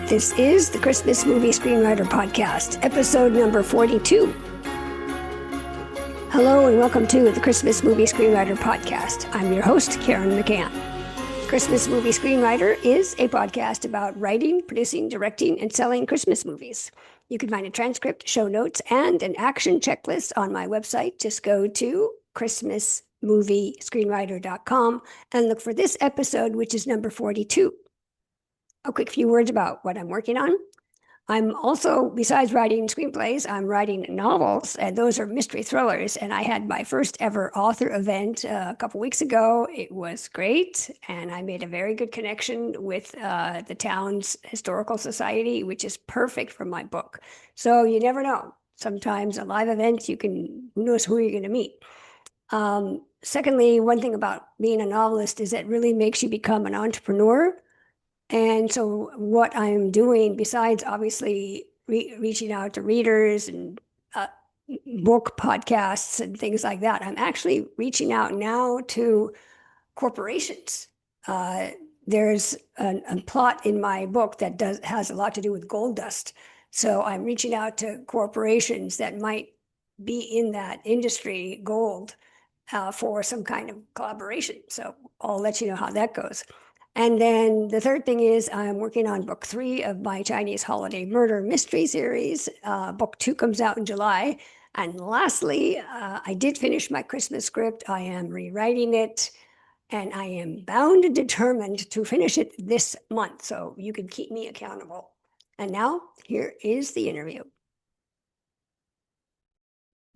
This is the Christmas Movie Screenwriter Podcast, episode number 42. Hello and welcome to the Christmas Movie Screenwriter Podcast. I'm your host, Karen McCann. Christmas Movie Screenwriter is a podcast about writing, producing, directing, and selling Christmas movies. You can find a transcript, show notes, and an action checklist on my website. Just go to christmasmoviescreenwriter.com and look for this episode, which is number 42. A quick few words about what I'm working on. I'm also, besides writing screenplays, I'm writing novels, and those are mystery thrillers. And I had my first ever author event a couple weeks ago. It was great, and I made a very good connection with the town's historical society, which is perfect for my book. So you never know. Sometimes a live event, who knows who you're going to meet. Secondly, one thing about being a novelist is it really makes you become an entrepreneur. And so what I'm doing, besides obviously reaching out to readers and book podcasts and things like that, I'm actually reaching out now to corporations. There's a plot in my book that has a lot to do with gold dust. So I'm reaching out to corporations that might be in that industry, gold, for some kind of collaboration. So I'll let you know how that goes. And then the third thing is I'm working on book 3 of my Chinese holiday murder mystery series. Book 2 comes out in July. And lastly, I did finish my Christmas script. I am rewriting it, and I am bound and determined to finish it this month. So you can keep me accountable. And now here is the interview.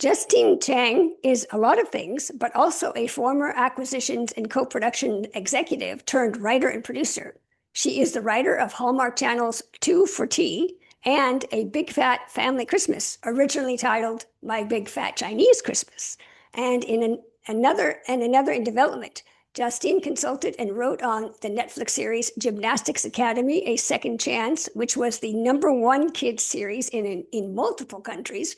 Justine Chang is a lot of things, but also a former acquisitions and co-production executive turned writer and producer. She is the writer of Hallmark Channel's 2 for Tea and A Big Fat Family Christmas, originally titled My Big Fat Chinese Christmas. And another in development. Justine consulted and wrote on the Netflix series Gymnastics Academy, A Second Chance, which was the #1 kids series in multiple countries.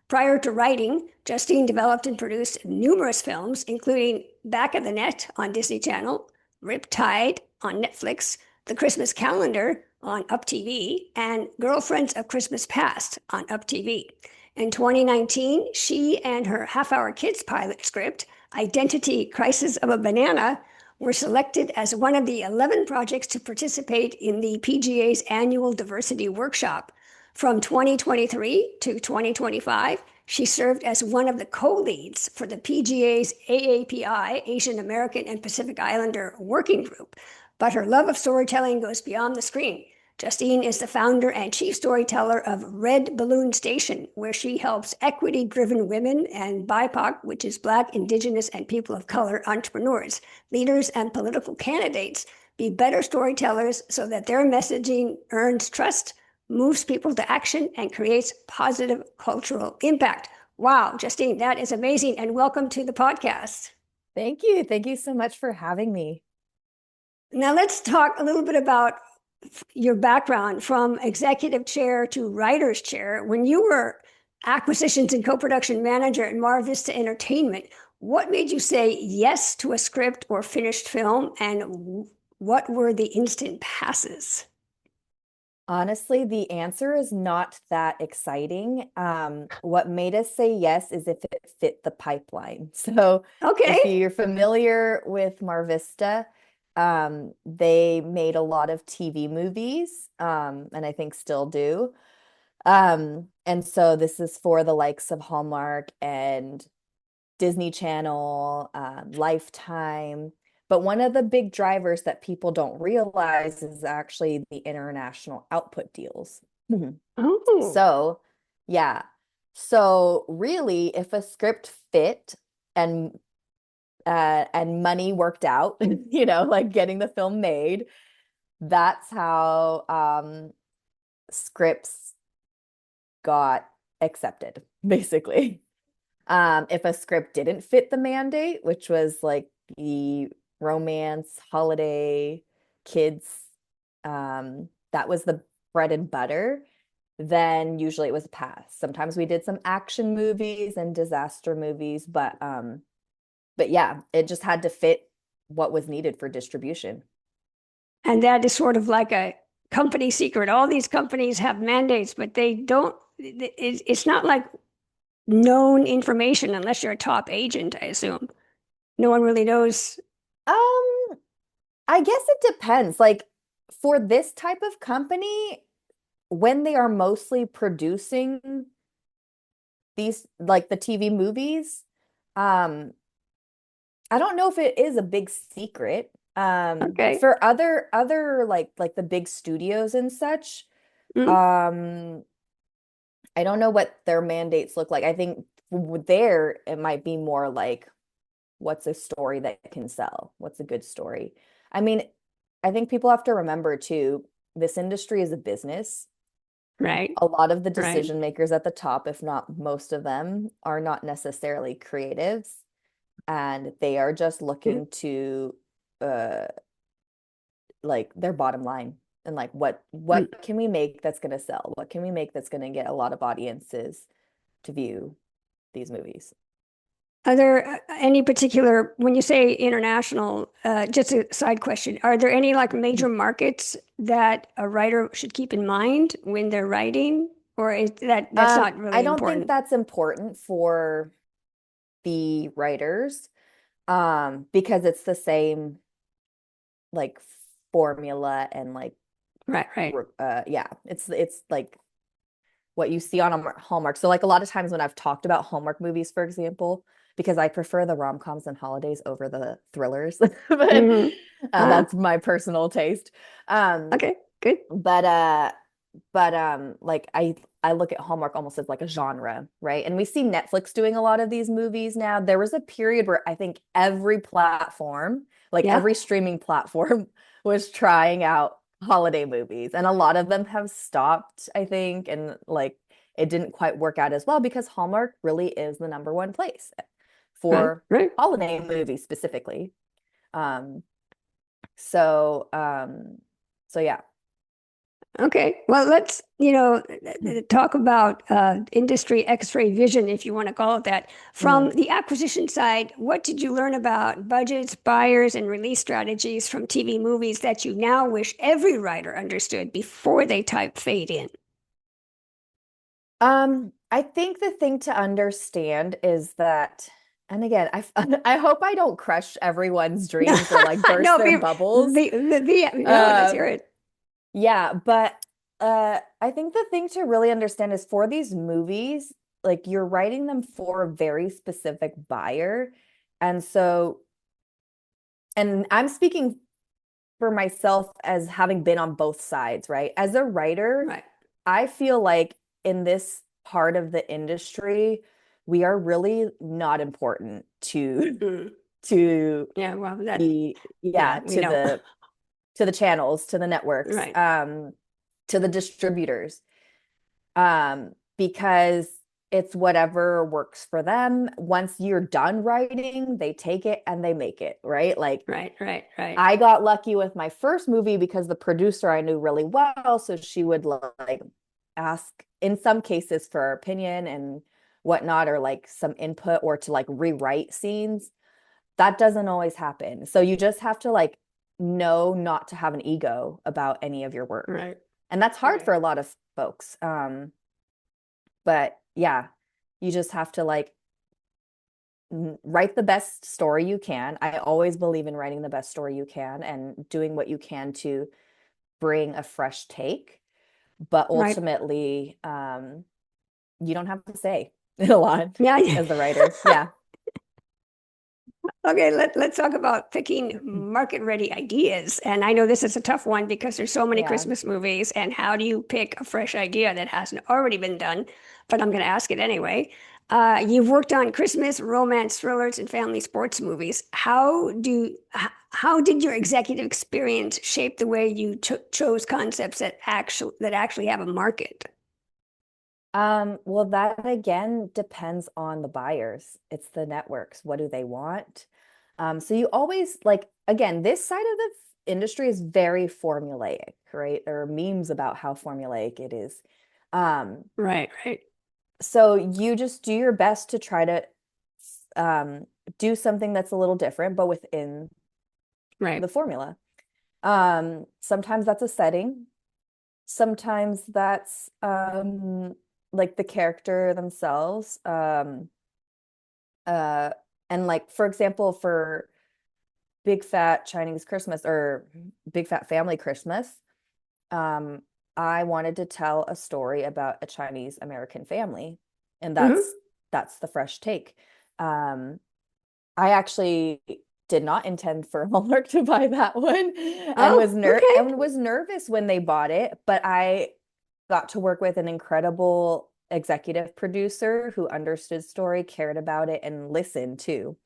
Prior to writing, Justine developed and produced numerous films, including Back of the Net on Disney Channel, Riptide on Netflix, The Christmas Calendar on Up TV, and Girlfriends of Christmas Past on Up TV. In 2019, she and her half-hour kids pilot script, Identity Crisis of a Banana, were selected as one of the 11 projects to participate in the PGA's annual diversity workshop. From 2023 to 2025, she served as one of the co-leads for the PGA's AAPI, Asian American and Pacific Islander Working Group. But her love of storytelling goes beyond the screen. Justine is the founder and chief storyteller of Red Balloon Station, where she helps equity-driven women and BIPOC, which is Black, Indigenous, and people of color entrepreneurs, leaders, and political candidates be better storytellers so that their messaging earns trust, moves people to action, and creates positive cultural impact. Wow, Justine, that is amazing. And welcome to the podcast. Thank you. Thank you so much for having me. Now let's talk a little bit about your background from executive chair to writer's chair. When you were acquisitions and co-production manager at MarVista Entertainment, what made you say yes to a script or finished film? And what were the instant passes? Honestly, the answer is not that exciting. What made us say yes is if it fit the pipeline. So if you're familiar with MarVista, they made a lot of TV movies, and I think still do. And so this is for the likes of Hallmark and Disney Channel, Lifetime. But one of the big drivers that people don't realize is actually the international output deals. Oh. So, yeah. So really, if a script fit and money worked out, like getting the film made, that's how scripts got accepted, basically. If a script didn't fit the mandate, which was like the romance, holiday, kids, that was the bread and butter, then usually it was a pass. Sometimes we did some action movies and disaster movies, but yeah, it just had to fit what was needed for distribution. And that is sort of like a company secret. All these companies have mandates, but they don't, it's not like known information unless you're a top agent, I assume. No one really knows. Um, I guess it depends. Like for this type of company, when they are mostly producing these like the TV movies, um, I don't know if it is a big secret. Okay. For other like the big studios and such, Mm, um, I don't know what their mandates look like. I think there it might be more like what's a story that can sell? What's a good story? I mean, I think people have to remember too, this industry is a business. right. A lot of the Right. decision makers at the top, if not most of them, are not necessarily creatives, and they are just Mm, looking to uh like their bottom line and like what mm. can we make that's going to sell? What can we make that's going to get a lot of audiences to view these movies? Are there any particular, when you say international, just a side question, are there any like major markets that a writer should keep in mind when they're writing? Or is that's not I really don't think important? that's important for the writers, because it's the same like formula and like Right, right. yeah, it's like what you see on a Hallmark. So like a lot of times when I've talked about Hallmark movies, for example, because I prefer the rom-coms and holidays over the thrillers, but Hmm. that's my personal taste. Um, Okay, good. but like I look at Hallmark almost as like a genre, right? And we see Netflix doing a lot of these movies now. There was a period where I think every platform, like Yeah, every streaming platform was trying out holiday movies, and a lot of them have stopped, I think, and like it didn't quite work out as well because Hallmark really is the number one place right, for right. holiday movies specifically. Um, so yeah. Okay, well, let's, talk about industry X-ray vision, if you want to call it that. From Mm. the acquisition side, what did you learn about budgets, buyers, and release strategies from TV movies that you now wish every writer understood before they type fade in? I think the thing to understand is that, and again, I hope I don't crush everyone's dreams or like burst No, their bubbles. no, let's hear Um, it. yeah, but I think the thing to really understand is for these movies, like you're writing them for a very specific buyer. And so, and I'm speaking for myself as having been on both sides, right? As a writer, Right. I feel like in this part of the industry, we are really not important Mm. to Yeah, well, the yeah, yeah, we know. to the channels, to the networks, Right, to the distributors. Because it's whatever works for them. Once you're done writing, they take it and they make it, right? Like right, right, right, I got lucky with my first movie because the producer I knew really well, so she would like ask in some cases for our opinion and whatnot, or like some input or to like rewrite scenes. That doesn't always happen. So you just have to like know not to have an ego about any of your work. right, And that's hard right, for a lot of folks. But yeah, you just have to like write the best story you can. I always believe in writing the best story you can and doing what you can to bring a fresh take. But right. ultimately, you don't have to say a lot Yeah, yeah. as the writer. Yeah. Okay, let's talk about picking market ready ideas. And I know this is a tough one because there's so many Yeah. Christmas movies. And how do you pick a fresh idea that hasn't already been done? But I'm going to ask it anyway. You've worked on Christmas, romance, thrillers, and family sports movies. How did your executive experience shape the way you chose concepts that actually have a market? Well, that again depends on the buyers. It's the networks. What do they want? So you always like, again, this side of the industry is very formulaic, right? There are memes about how formulaic it is. Um, Right, right, so you just do your best to try to um, do something that's a little different, but within right. the formula. Sometimes that's a setting. sometimes that's like the character themselves. Uh and like for example, for Big Fat Chinese Christmas or Big Fat Family Christmas, um, I wanted to tell a story about a Chinese American family, and Hmm. that's the fresh take. Um, I actually did not intend for Hallmark to buy that one Oh, okay. and was nervous when they bought it, but I got to work with an incredible executive producer who understood story, cared about it, and listened too.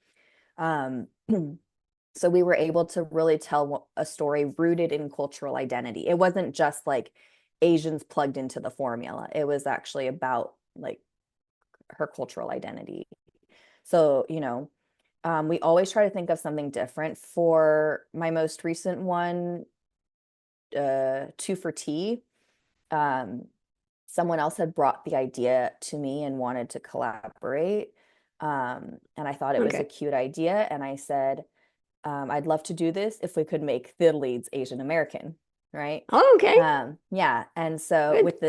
Um, so we were able to really tell a story rooted in cultural identity. It wasn't just like Asians plugged into the formula. It was actually about like her cultural identity. So, we always try to think of something different. For my most recent one, Two for Tea, um, someone else had brought the idea to me and wanted to collaborate. And I thought it was a Okay. cute idea. And I said, I'd love to do this if we could make the leads Asian American, right? Oh, okay. Yeah. And so Good. with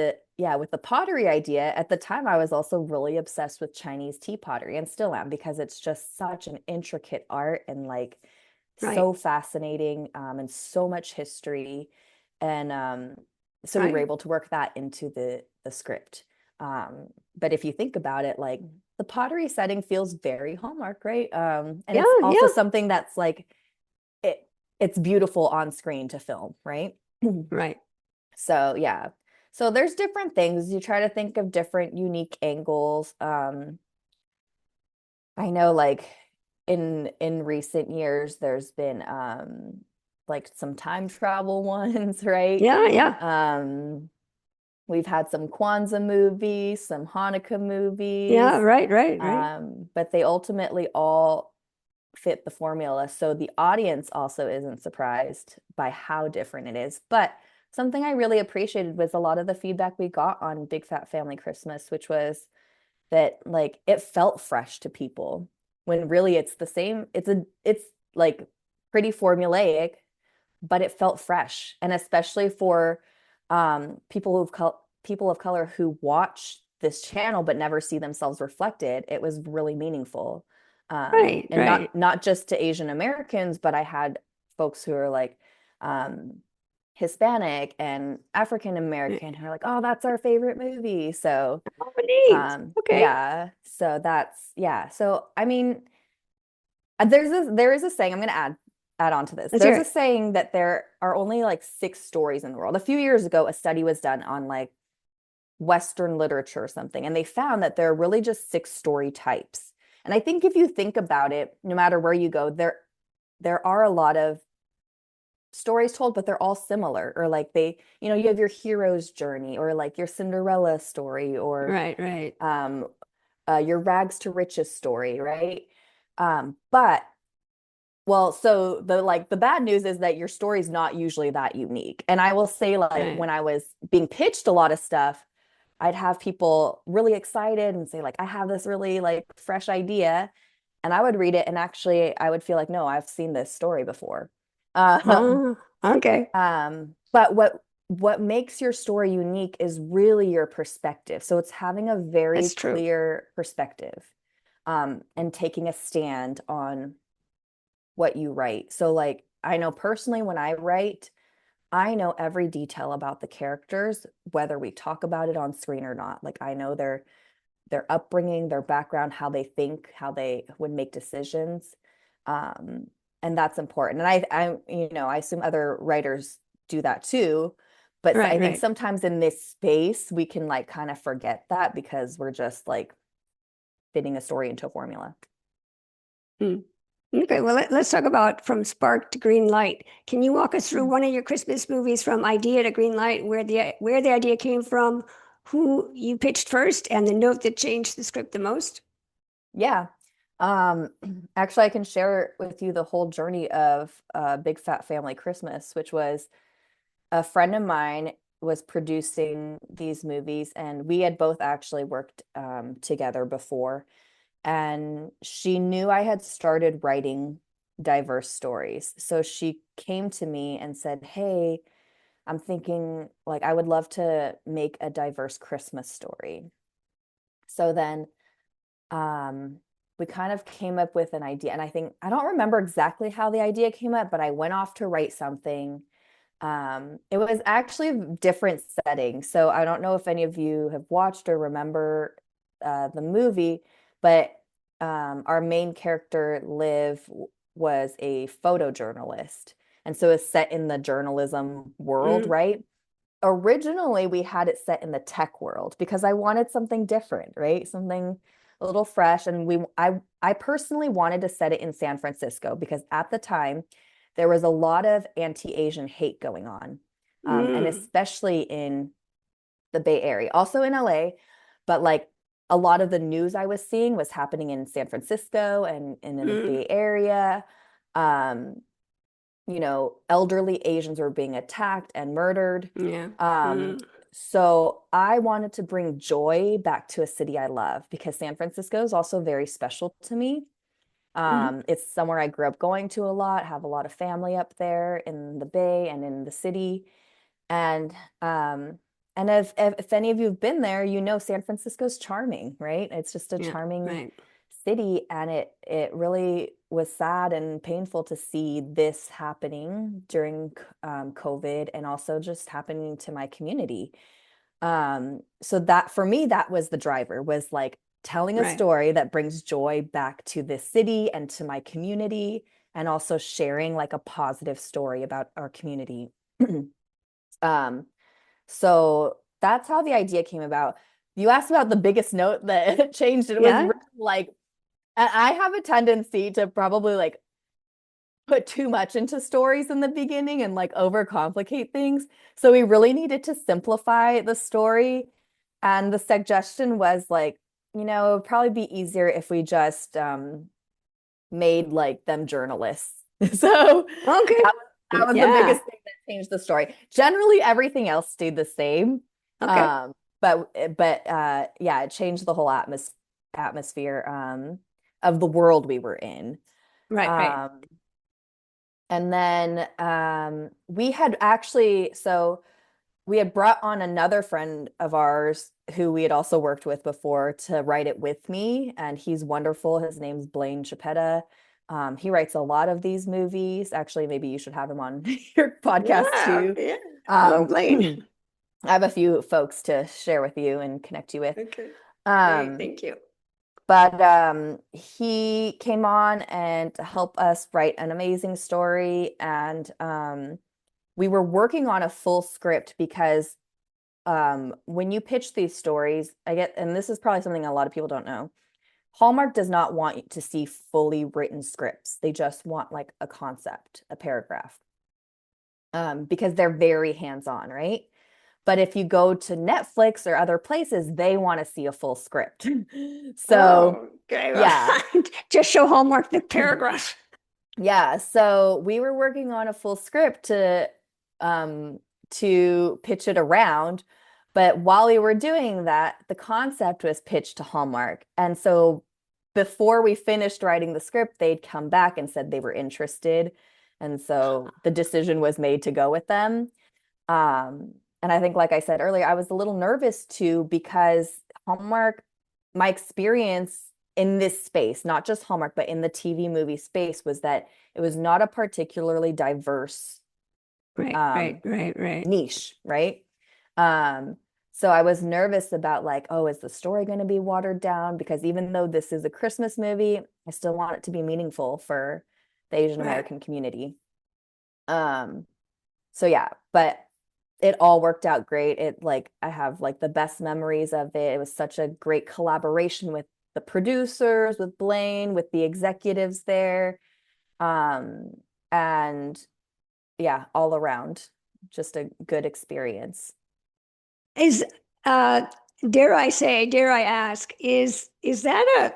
the pottery idea, at the time I was also really obsessed with Chinese tea pottery and still am because it's just such an intricate art and like Right. so fascinating, and so much history. And so we were Right. able to work that into the script. But if you think about it, like the pottery setting feels very Hallmark, right? And Yeah. it's also Yeah. something that's like it it's beautiful on screen to film, right? Right. So yeah. So there's different things. You try to think of different unique angles. I know like in recent years there's been like some time travel ones, right? Yeah. Yeah. Um we've had some Kwanzaa movies, some Hanukkah Yeah. movies. Right. Right. Right. But they ultimately all fit the formula. So the audience also isn't surprised by how different it is. But something I really appreciated was a lot of the feedback we got on Big Fat Family Christmas, which was that like it felt fresh to people when really it's the same. It's like pretty formulaic, but it felt fresh. And especially for people of color who watch this channel but never see themselves reflected, it was really meaningful. Right. And Right. not just to Asian Americans, but I had folks who are like um, Hispanic and African American who are like, "Oh, that's our favorite movie." So, Oh, neat. Okay. yeah. So that's yeah. So I mean, there is a saying I'm going to add on to this. Let's hear There's a it. saying that there are only like six stories in the world. A few years ago, a study was done on like Western literature or something, and they found that there are really just six story types. And I think if you think about it, no matter where you go, there are a lot of stories told, but they're all similar. Or like you have your hero's journey, or like your Cinderella story, or Right. Right. um, your rags to riches story, right? But well, so the bad news is that your story's not usually that unique. And I will say, like, Right. when I was being pitched a lot of stuff, I'd have people really excited and say, like, I have this really like fresh idea. And I would read it and actually I would feel like, no, I've seen this story before. Um, Oh, okay. but what makes your story unique is really your perspective. So it's having a very That's true. clear perspective, and taking a stand on what you write. So like I know personally when I write, I know every detail about the characters, whether we talk about it on screen or not. Like I know their upbringing, their background, how they think, how they would make decisions. Um, and that's important. And I assume other writers do that too. But Right. I think Right. sometimes in this space, we can like kind of forget that because we're just like fitting a story into a formula. Hmm. Okay. Well, let's talk about from spark to green light. Can you walk us through one of your Christmas movies from idea to green light, where the idea came from, who you pitched first, and the note that changed the script the most? Yeah. Um, Actually, I can share with you the whole journey of Big Fat Family Christmas, which was a friend of mine was producing these movies, and we had both actually worked together before. And she knew I had started writing diverse stories. So she came to me and said, "Hey, I'm thinking like I would love to make a diverse Christmas story. So then um, we kind of came up with an idea. And I think, I don't remember exactly how the idea came up, but I went off to write something. It was actually a different setting. So I don't know if any of you have watched or remember the movie, but our main character, Liv, was a photojournalist. And so it's set in the journalism world, Mm, right? Originally we had it set in the tech world because I wanted something different, right? Something a little fresh. And I personally wanted to set it in San Francisco because at the time there was a lot of anti-Asian hate going on, and mm, especially in the Bay Area, also in LA, but like a lot of the news I was seeing was happening in San Francisco and in the mm, Bay Area. Um, Elderly Asians were being attacked and murdered. yeah. Um, Mm, so I wanted to bring joy back to a city I love because San Francisco is also very special to me. mhm, It's somewhere I grew up going to a lot, have a lot of family up there in the Bay and in the city. And um, and if any of you have been there, you know San Francisco's charming, right? It's just a yeah, charming right. city, and it really was sad and painful to see this happening during COVID, and also just happening to my community. So that for me, that was the driver, was like telling a Right. story that brings joy back to this city and to my community, and also sharing like a positive story about our community. Um, so that's how the idea came about. You asked about the biggest note that changed. It was Yeah. really like, I have a tendency to probably like put too much into stories in the beginning and like overcomplicate things. So we really needed to simplify the story. And the suggestion was like, it would probably be easier if we just made like them journalists. So Okay. that was the Yeah. biggest thing that changed the story. Generally, everything else stayed the same. Okay. Um, but yeah, it changed the whole atmosphere of the world we were in. Right. Right. Um, and then we had actually, so we had brought on another friend of ours who we had also worked with before to write it with me, and he's wonderful. His name's Blaine Chapetta. He writes a lot of these movies. Actually, maybe you should have him on your podcast Yeah. too. Yeah. Um, Lovely. I have a few folks to share with you and connect you with. Okay. Great. Um, Thank you. but he came on and helped us write an amazing story. And we were working on a full script because when you pitch these stories, and this is probably something a lot of people don't know, Hallmark does not want you to see fully written scripts. They just want like a concept, a paragraph, because they're very hands-on, right? But if you go to Netflix or other places, they want to see a full script. So, Oh, okay. yeah. Just show Hallmark the paragraph. Yeah, so we were working on a full script um to pitch it around, but while we were doing that, the concept was pitched to Hallmark. And so before we finished writing the script, they'd come back and said they were interested. And so the decision was made to go with them. And I think, like I said earlier, I was a little nervous too because Hallmark, my experience in this space, not just Hallmark, but in the TV movie space, was that it was not a particularly diverse Right. um, Right. Right. Right. niche, right? Um, so I was nervous about like, oh, is the story going to be watered down? Because even though this is a Christmas movie, I still want it to be meaningful for the Asian Right. American community. Um, so yeah, but it all worked out great. It like I have like the best memories of it. It was such a great collaboration with the producers, with Blaine, with the executives there. Um, and yeah, all around just a good experience. Is uh dare I say, dare I ask, is that a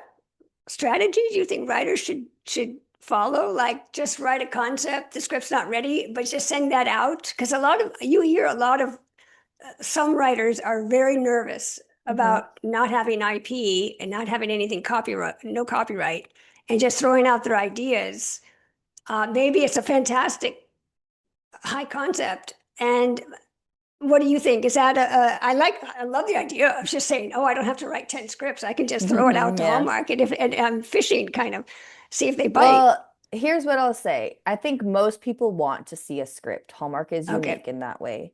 strategy do you think writers should follow? Like just write a concept, the script's not ready, but just send that out? Because a lot of you hear a lot of some writers are very nervous Mhm. about not having IP and not having anything copyright, no copyright, and just throwing out their ideas. Maybe it's a fantastic high concept, and What do you think? Is that I love the idea of just saying, oh, I don't have to write 10 scripts. I can just throw it out to Yeah. Hallmark and I'm fishing kind of, see if they bite. Well, here's what I'll say. I think most people want to see a script. Hallmark is Okay. unique in that way.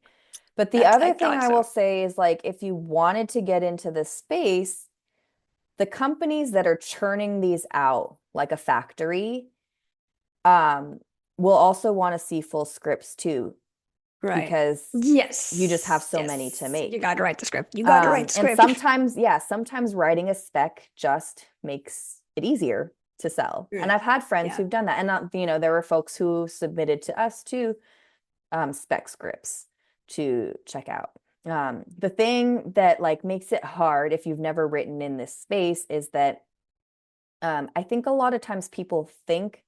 But the other I thing thought I will so. say is like if you wanted to get into this space, the companies that are churning these out like a factory, um, will also want to see full scripts too, Right. because you just have Yes. so many to Yes. You make. got to write the script. You got to write the And script. sometimes, yeah, sometimes writing a spec just makes it easier to sell. And Right. I've had friends Yeah. who've done that. And, there were folks who submitted to us too, spec scripts to check out. The thing that like makes it hard if you've never written in this space is that I think a lot of times people think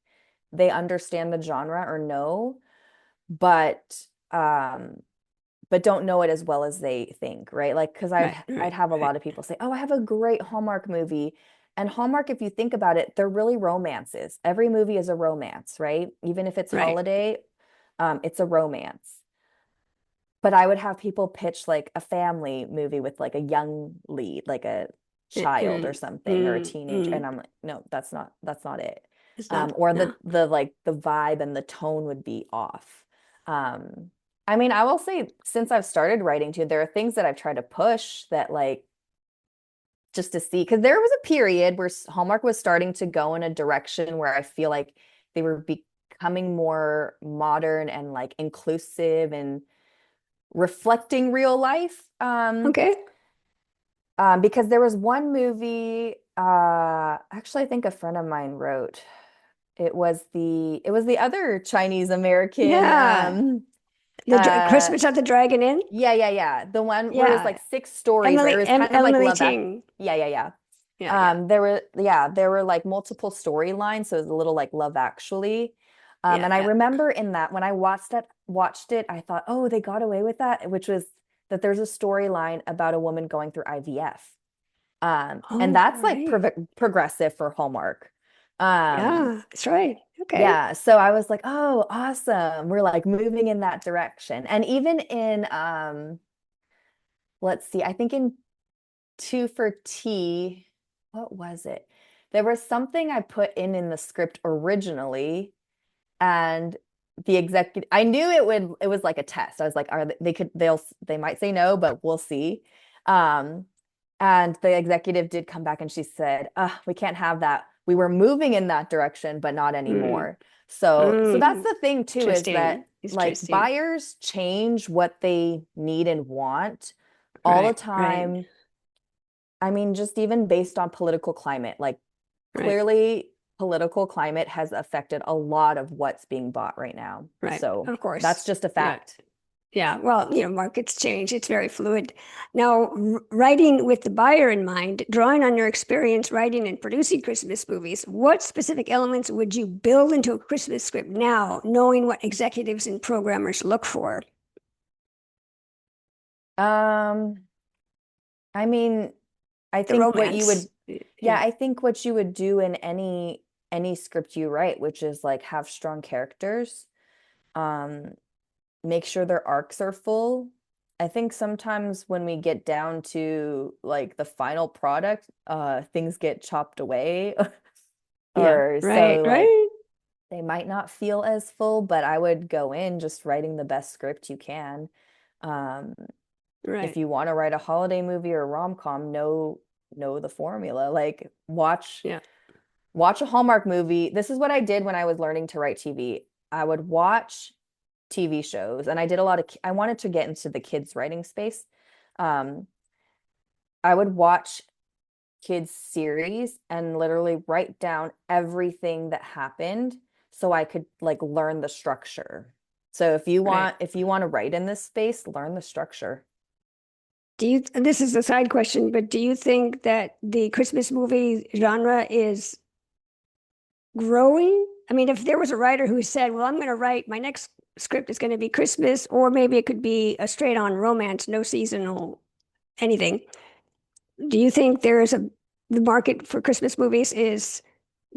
they understand the genre or know, but um, but don't know it as well as they think, right? Like, because I'd Right. I'd Right. have a Right. lot of people say, "Oh, I have a great Hallmark movie." And Hallmark, if you think about it, they're really romances. Every movie is a romance, right? Even if it's Right. holiday, it's a romance. But I would have people pitch like a family movie with like a young lead, like a child or Mm, something or a mm, teenager. And mm. I'm like, no, that's not it. It's not. Or No. the like the vibe and the tone would be off. I mean, I will say since I've started writing too, there are things that I've tried to push that like just to see, because there was a period where Hallmark was starting to go in a direction where I feel like they were becoming more modern and like inclusive and reflecting real life. Okay. Because there was one movie, actually, I think a friend of mine wrote. It was the other Chinese American, Yeah. uh, Christmas at the Dragon Inn. yeah. The one where it was Yeah. like six stories, or it was kind of like Emily Love Act. Ting. Yeah. Yeah. There were like multiple storylines, so it was a little like Love Actually. Yeah. And I Yeah. remember in that when I watched it, I thought, oh, they got away with that, which was that there's a storyline about a woman going through IVF. And Oh, that's like right. progressive for Hallmark. Um, Yeah, that's right. Okay. yeah, so I was like, oh, awesome. We're like moving in that direction. And even in let's see, I think in Two for Tea, what was it? There was something I put in the script originally, and the executive, I knew it was like a test. I was like, are they might say no, but we'll see. Um, and the executive did come back and she said, we can't have that. We were moving in that direction, but not Mm, anymore. So that's mm. the thing too, is that Interesting. like Interesting. buyers change what they need and want all the Right. Right. time. I mean, just even based on political climate, like Right. clearly political climate has affected a lot of what's being bought right now. Right. So Of course. that's just a Yeah. fact. Yeah. Well, markets change. It's very fluid. Now, writing with the buyer in mind, drawing on your experience writing and producing Christmas movies, what specific elements would you build into a Christmas script now, knowing what executives and programmers look for? Um, I mean, I The think what you romance. would, yeah, Yeah. I think what you would do in any script you write, which is like have strong characters, um, make sure their arcs are full. I think sometimes when we get down to like the final product, things get chopped away Yeah. or Right. so like Right. they might not feel as full, but I would go in just writing the best script you can. Um, if Right. you want to write a holiday movie or a rom-com, know the formula. Like Yeah. watch a Hallmark movie. This is what I did when I was learning to write TV. I would watch TV shows, and I did a lot of I wanted to get into the kids writing space. Um, I would watch kids series and literally write down everything that happened so I could like learn the structure. So Right. if you want to write in this space, learn the structure. This is a side question, but do you think that the Christmas movie genre is growing? I mean, if there was a writer who said, well, I'm going to write my next script is going to be Christmas, or maybe it could be a straight on romance, no seasonal anything. Do you think the market for Christmas movies is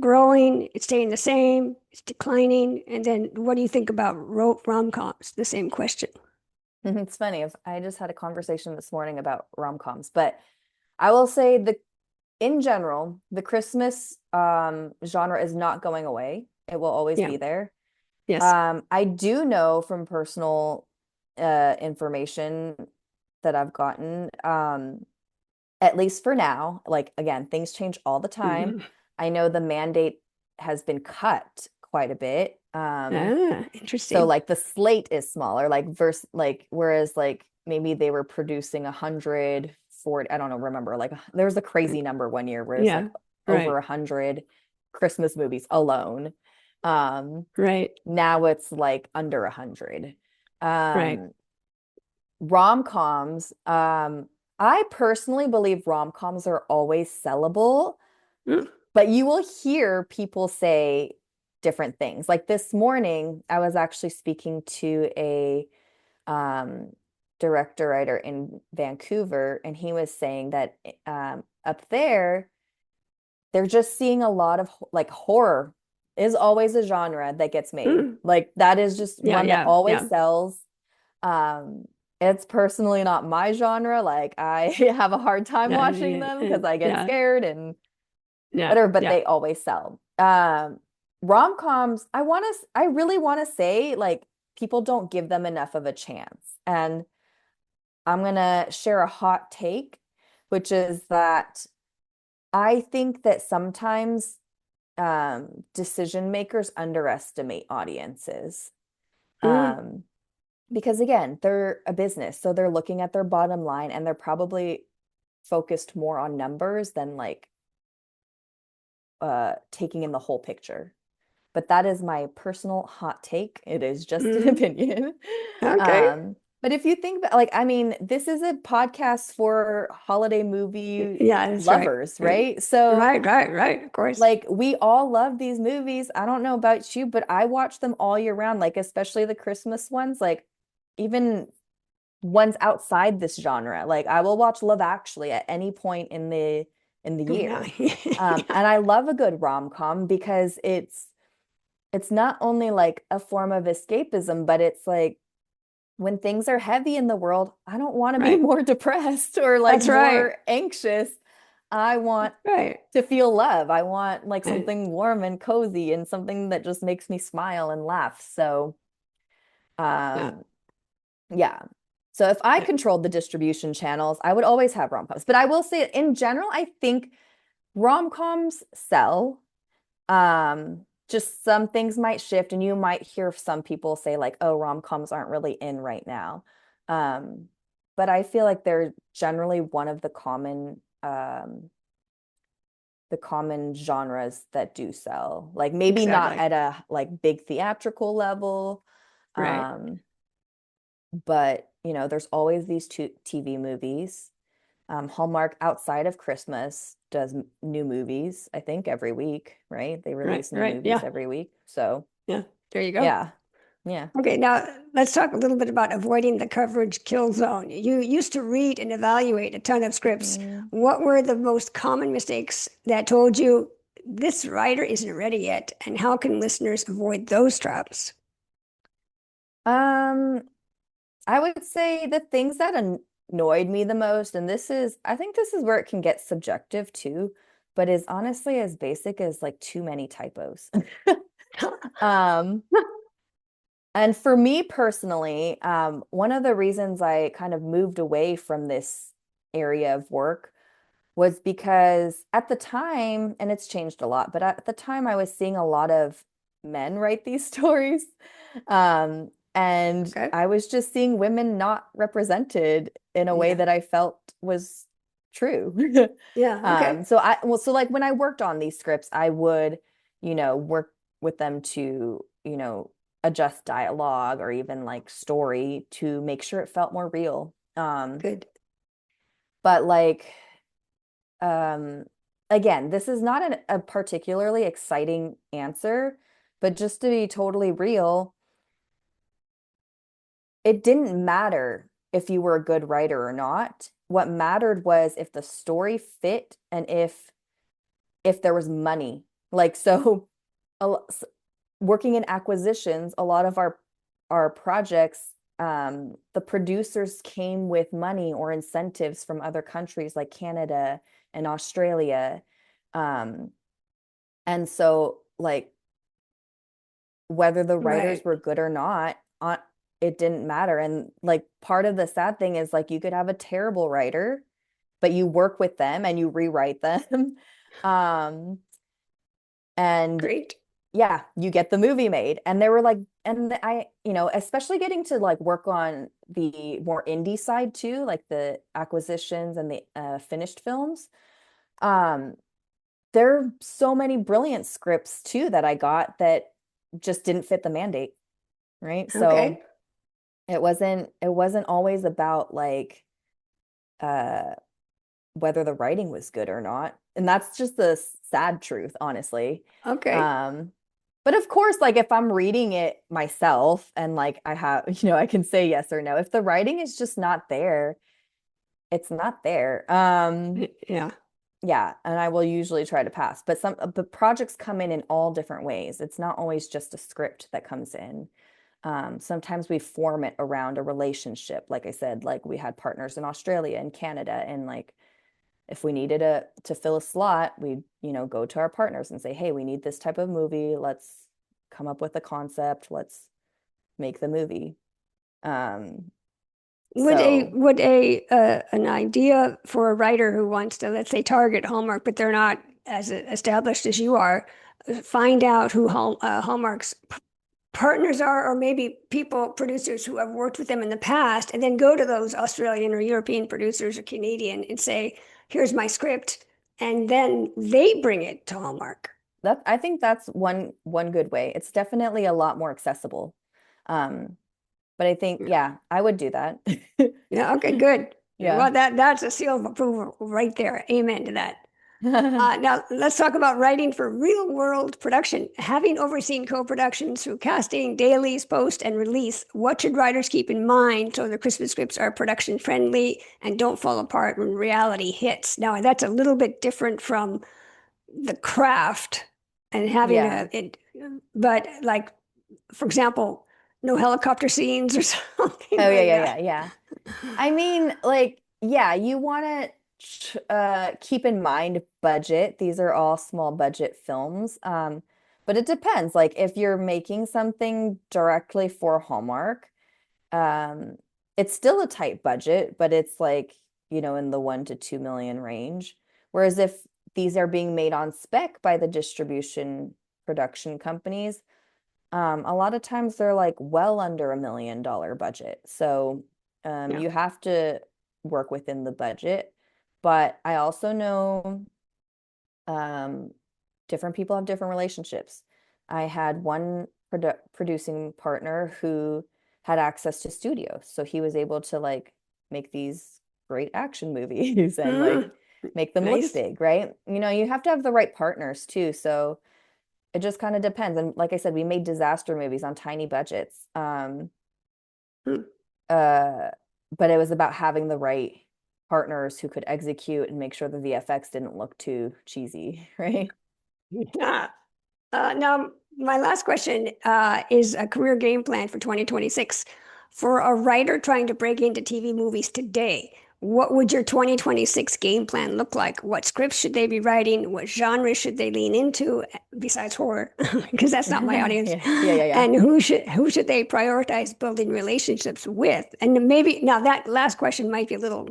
growing, it's staying the same, it's declining? And then what do you think about rom-coms? The same question. It's funny. I just had a conversation this morning about rom-coms, but I will say in general, the Christmas genre is not going away. It will always Yeah. be there. Yes. I do know from personal information that I've gotten, at least for now, like again, things change all the time. Hmm. I know the mandate has been cut quite a bit. Ah, So interesting. like the slate is smaller, like whereas like maybe they were producing 140, I don't know, remember, like there was a crazy number one year where it's like Yeah. over Right. 100 Christmas movies alone. Um, Right. Now it's like under 100. Right. Um, Rom-coms, I personally believe rom-coms are always sellable, Mm, but you will hear people say different things. Like this morning, I was actually speaking to a um, director writer in Vancouver, and he was saying that up there, they're just seeing a lot of like horror is always a genre that gets made. mm. Like that is just Yeah. one that Yeah. always Yeah. sells. It's personally not my genre. Like I have a hard time Yeah. watching Yeah. them because I get Yeah. scared and Yeah. whatever, but Yeah. they always sell. Rom-coms, I really want to say like people don't give them enough of a chance. And I'm gonna share a hot take, which is that I think that sometimes decision makers underestimate audiences. Mm, Um, because again, they're a business, so they're looking at their bottom line and they're probably focused more on numbers than like taking in the whole picture. But that is my personal hot take. It is just an mm. opinion. Okay. But if you think about like, I mean, this is a podcast for holiday movie Yeah, that's right. lovers, Right. right? So Right. Right. Right. Of course. like we all love these movies. I don't know about you, but I watch them all year round, like especially the Christmas ones, like even ones outside this genre. Like I will watch Love Actually at any point in the Yeah. year. Yeah. And I love a good rom-com because it's not only like a form of escapism, but it's like when things are heavy in the world, I don't want to be Right. more depressed or like That's right. more anxious. I want Right. to feel love. I want like Right. something warm and cozy and something that just makes me smile and laugh. So, Yeah. um, yeah. So if I Yeah. controlled the distribution channels, I would always have rom-coms. But I will say in general, I think rom-coms sell. Just some things might shift, and you might hear some people say, like, oh, rom-coms aren't really in right now. Um, but I feel like they're generally one of the common genres that do sell. Like maybe not Exactly. at a like big theatrical level. Right. Um, but there's always these two TV movies. Hallmark outside of Christmas does new movies, I think, every week, right? They Right. release new Right. movies Yeah. every week. So, Yeah. There you go. yeah. Yeah. Okay, now let's talk a little bit about avoiding the coverage kill zone. You used to read and evaluate a ton of scripts. Mm. What were the most common mistakes that told you this writer isn't ready yet? And how can listeners avoid those traps? Um, I would say the things that annoyed me the most, and I think this is where it can get subjective too, but is honestly as basic as like too many typos. Um, And for me personally, one of the reasons I kind of moved away from this area of work was because at the time, and it's changed a lot, but at the time I was seeing a lot of men write these stories. And Okay. I was just seeing women not represented in a way Yeah. that I felt was true. Yeah. Okay. So like when I worked on these scripts, I would, work with them to, adjust dialogue or even like story to make sure it felt more real. Good. But like um, again, this is not a particularly exciting answer, but just to be totally real, it didn't matter if you were a good writer or not. What mattered was if the story fit and if there was money. Like a working in acquisitions, a lot of our projects the producers came with money or incentives from other countries like Canada and Australia. Um, and so like whether the writers Right. were good or not, it didn't matter. And like part of the sad thing is like you could have a terrible writer, but you work with them and you rewrite them. Um, and Great. yeah, you get the movie made. And they were like, and I, especially getting to like work on the more indie side too, like the acquisitions and the finished films. Um, there are so many brilliant scripts too that I got that just didn't fit the mandate, right? So Okay. it wasn't always about like uh whether the writing was good or not. And that's just the sad truth, honestly. Okay. Um, but of course, like if I'm reading it myself and like I have, I can say yes or no. If the writing is just not there, it's not there. Yeah. Yeah, and I will usually try to pass. But projects come in all different ways. It's not always just a script that comes in. Sometimes we form it around a relationship. Like I said, like we had partners in Australia and Canada, and like if we needed to fill a slot, we'd, go to our partners and say, hey, we need this type of movie. Let's come up with a concept. Let's make the movie. Um, so Would a an idea for a writer who wants to, let's say, target Hallmark, but they're not as established as you are, find out who Hallmark's partners are, or maybe people, producers who have worked with them in the past, and then go to those Australian or European producers or Canadian and say, here's my script, and then they bring it to Hallmark. I think that's one good way. It's definitely a lot more accessible. Um, but I think, Yeah. yeah, I would do that. Yeah. Okay. Good. Yeah. Well, that's a seal of approval right there. Amen to that. Now, let's talk about writing for real world production. Having overseen co productions through casting, dailies, post, and release, what should writers keep in mind so the Christmas scripts are production friendly and don't fall apart when reality hits? Now, that's a little bit different from the craft and having Yeah. but like, for example, no helicopter scenes or something Oh, yeah, like yeah, that. yeah, yeah. I mean, like, yeah, you want to keep in mind budget. These are all small budget films. But it depends. Like if you're making something directly for Hallmark, um, it's still a tight budget, but it's like, in the 1 to 2 million range. Whereas if these are being made on spec by the distribution production companies, a lot of times they're like well under $1 million budget. So Yeah. you have to work within the budget. But I also know um, different people have different relationships. I had one producing partner who had access to studios, so he was able to like make these great action movies and like Mm, make them look nice. big, right? You have to have the right partners too. So it just kind of depends. And like I said, we made disaster movies on tiny budgets. Mm. Uh, but it was about having the right partners who could execute and make sure the VFX didn't look too cheesy, right? Yeah. Now, my last question is a career game plan for 2026. For a writer trying to break into TV movies today, what would your 2026 game plan look like? What scripts should they be writing? What genres should they lean into besides horror? Because that's not my audience. Yeah, yeah, yeah, yeah. And who should they prioritize building relationships with? And maybe now that last question might be a little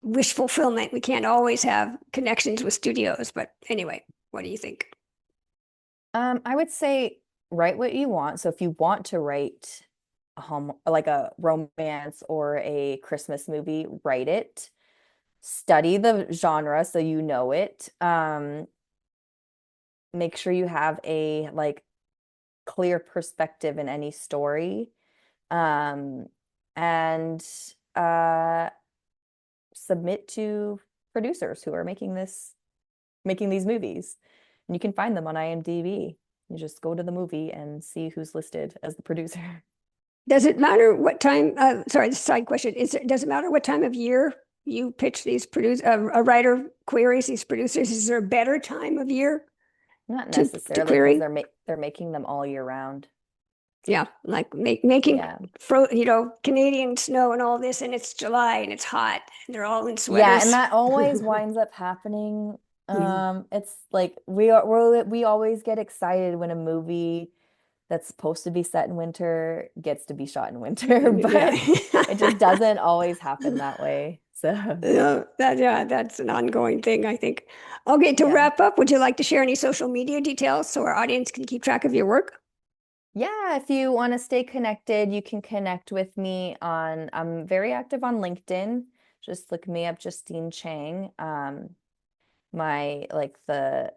wish fulfillment. We can't always have connections with studios, but anyway, what do you think? I would say write what you want. So if you want to write a home like a romance or a Christmas movie, write it. Study the genre so you know it. Make sure you have a like clear perspective in any story. Um, and uh submit to producers who are making these movies. And you can find them on IMDb. You just go to the movie and see who's listed as the producer. Does it matter what time? Sorry, side question. Does it matter what time of year you pitch these a writer queries these producers? Is there a better time of year Not to necessarily because query? they're making them all year round. Yeah, like making Yeah. Canadian snow and all this, and it's July and it's hot, and they're all in Yeah, and sweaters. that always winds up happening. Yeah. It's like we always get excited when a movie that's supposed to be set in winter gets to be shot in winter, Yeah. but it just doesn't always happen that way. So, Yeah, that's an ongoing thing, I think. Okay, to yeah. wrap up, would you like to share any social media details so our audience can keep track of your work? Yeah, if you want to stay connected, you can connect with me I'm very active on LinkedIn. Just look me up, Justine Chang. My like the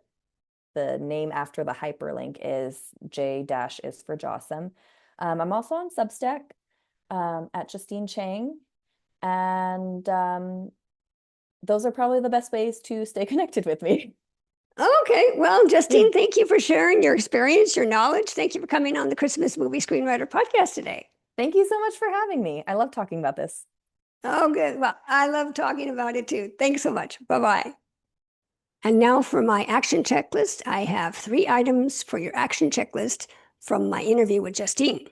name after the hyperlink is J dash is for Jossam. I'm also on Substack at Justine Chang. And those are probably the best ways to stay connected with me. Okay, well, Yeah. Justine, thank you for sharing your experience, your knowledge. Thank you for coming on the Christmas Movie Screenwriter Podcast today. Thank you so much for having me. I love talking about this. Oh, good. Well, I love talking about it too. Thanks so much. Bye-bye. And now for my action checklist. I have 3 items for your action checklist from my interview with Justine.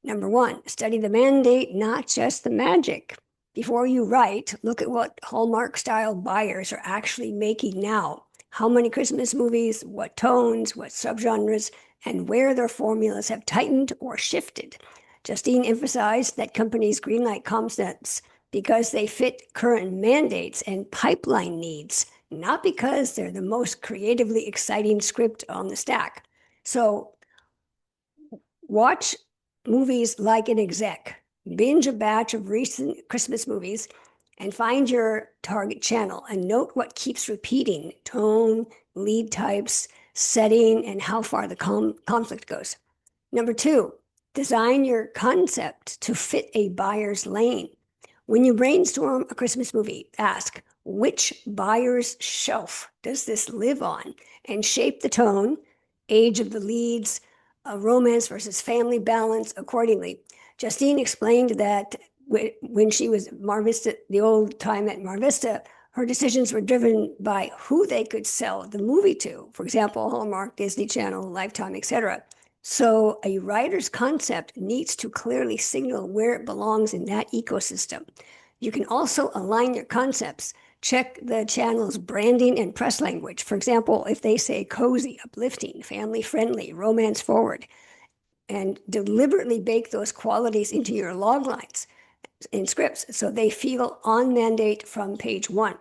Number 1, study the mandate, not just the magic. Before you write, look at what Hallmark style buyers are actually making now. How many Christmas movies, what tones, what subgenres, and where their formulas have tightened or shifted. Justine emphasized that companies greenlight concepts because they fit current mandates and pipeline needs, not because they're the most creatively exciting script on the stack. So watch movies like an exec, binge a batch of recent Christmas movies, and find your target channel and note what keeps repeating: tone, lead types, setting, and how far the conflict goes. Number 2, design your concept to fit a buyer's lane. When you brainstorm a Christmas movie, ask, which buyer's shelf does this live on? And shape the tone, age of the leads, romance versus family balance accordingly. Justine explained that when she was MarVista, the old time at MarVista, her decisions were driven by who they could sell the movie to. For example, Hallmark, Disney Channel, Lifetime, etc. So a writer's concept needs to clearly signal where it belongs in that ecosystem. You can also align your concepts. Check the channel's branding and press language. For example, if they say cozy, uplifting, family friendly, romance forward, and deliberately bake those qualities into your log lines in scripts so they feel on mandate from page 1.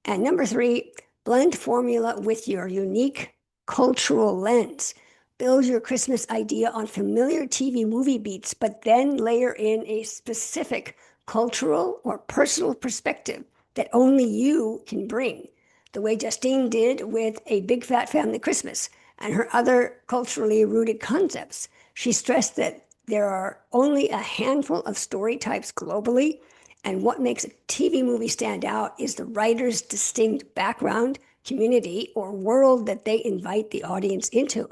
And number 3, blend formula with your unique cultural lens. Build your Christmas idea on familiar TV movie beats, but then layer in a specific cultural or personal perspective that only you can bring, the way Justine did with A Big Fat Family Christmas and her other culturally rooted concepts. She stressed that there are only a handful of story types globally, and what makes a TV movie stand out is the writer's distinct background, community, or world that they invite the audience into.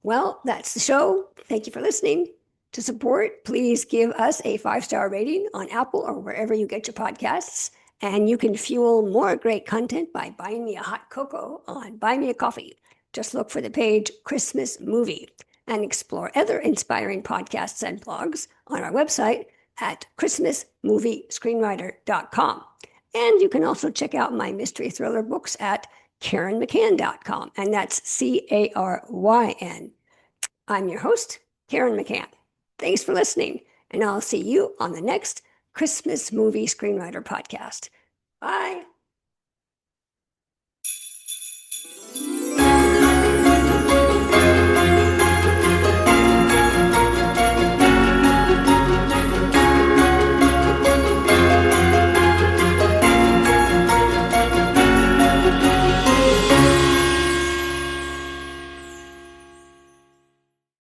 Well, that's the show. Thank you for listening. To support, please give us a 5-star rating on Apple or wherever you get your podcasts. And you can fuel more great content by buying me a hot cocoa on Buy Me a Coffee. Just look for the page Christmas Movie and explore other inspiring podcasts and blogs on our website at christmasmoviescreenwriter.com. And you can also check out my mystery thriller books at KarenMcCann.com. And that's CARYN. I'm your host, Karen McCann. Thanks for listening, and I'll see you on the next Christmas Movie Screenwriter podcast. Bye.